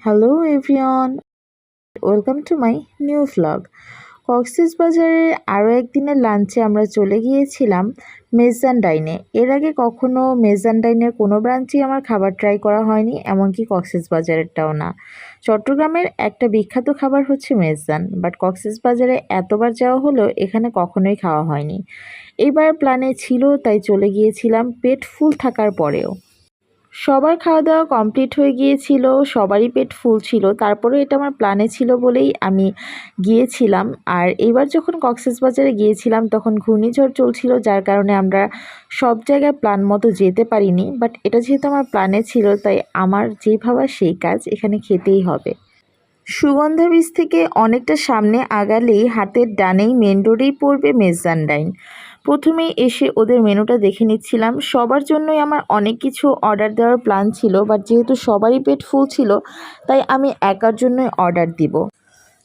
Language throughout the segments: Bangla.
Hello everyone, welcome to my new vlog. কক্সবাজারের আরও একদিনের লাঞ্চে আমরা চলে গিয়েছিলাম মেজান ডাইনে। এর আগে কখনো মেজান ডাইনের কোনো ব্রাঞ্চেই আমার খাবার ট্রাই করা হয়নি, এমনকি কক্সবাজারেরটাও না। চট্টগ্রামের একটা বিখ্যাত খাবার হচ্ছে মেজান, বাট কক্সবাজারে এতবার যাওয়া হলেও এখানে কখনোই খাওয়া হয়নি। এইবার প্ল্যানে ছিল তাই চলে গিয়েছিলাম, পেট ফুল থাকার পরেও। সবার খাওয়া দাওয়া কমপ্লিট হয়ে গিয়েছিল, সবারই পেট ফুল ছিল, তারপরেও এটা আমার প্ল্যানে ছিল বলেই আমি গিয়েছিলাম। আর এইবার যখন কক্সবাজারে গিয়েছিলাম তখন ঘূর্ণিঝড় চলছিল, যার কারণে আমরা সব জায়গায় প্ল্যান মতো যেতে পারিনি। বাট এটা যেহেতু আমার প্ল্যানে ছিল তাই আমার যেই ভাবা সেই কাজ, এখানে খেতেই হবে। সুগন্ধা বীজ থেকে অনেকটা সামনে আগালেই হাতের ডানেই মেন রোডেই পড়বে মেজান ডাইন। প্রথমেই এসে ওদের মেনুটা দেখে নিচ্ছিলাম। সবার জন্যই আমার অনেক কিছু অর্ডার দেওয়ার প্ল্যান ছিল, বাট যেহেতু সবারই পেট ফুল ছিল তাই আমি একার জন্যই অর্ডার দিব।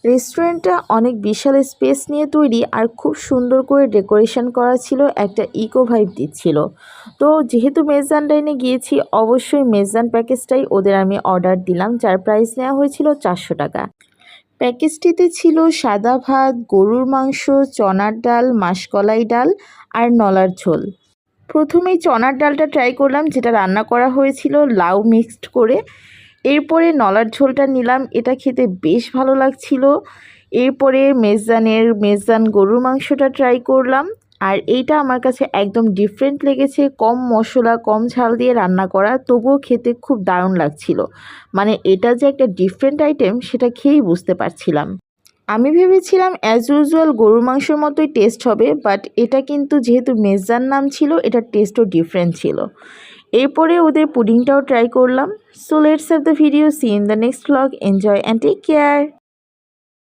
রেস্টুরেন্টটা অনেক বিশাল স্পেস নিয়ে তৈরি আর খুব সুন্দর করে ডেকোরেশন করা ছিল, একটা ইকো ভাইব দিচ্ছিল। তো যেহেতু মেজান ডাইনে গিয়েছি অবশ্যই মেজান প্যাকেজটাই ওদের আমি অর্ডার দিলাম, যার প্রাইস নেওয়া হয়েছিল 400 টাকা। প্যাকেজটিতে ছিল সাদা ভাত, গরুর মাংস, চনার ডাল, মাসকলাই ডাল আর নলার ঝোল। প্রথমেই চনার ডালটা ট্রাই করলাম, যেটা রান্না করা হয়েছিল লাউ মিক্সড করে। এরপরে নলার ঝোলটা নিলাম, এটা খেতে বেশ ভালো লাগছিল। এরপরে মেজান গরুর মাংসটা ট্রাই করলাম, আর এইটা আমার কাছে একদম ডিফারেন্ট লেগেছে। কম মশলা কম ঝাল দিয়ে রান্না করা, তবুও খেতে খুব দারুণ লাগছিল। মানে এটা যে একটা ডিফারেন্ট আইটেম সেটা খেয়েই বুঝতে পারছিলাম। আমি ভেবেছিলাম অ্যাজ ইউজুয়াল গরুর মাংসের মতোই টেস্ট হবে, বাট এটা কিন্তু যেহেতু মেজান নাম ছিল এটার টেস্টও ডিফারেন্ট ছিল। এরপরে ওদের পুডিংটাও ট্রাই করলাম। So let's have the video, see in the next vlog, enjoy and take care.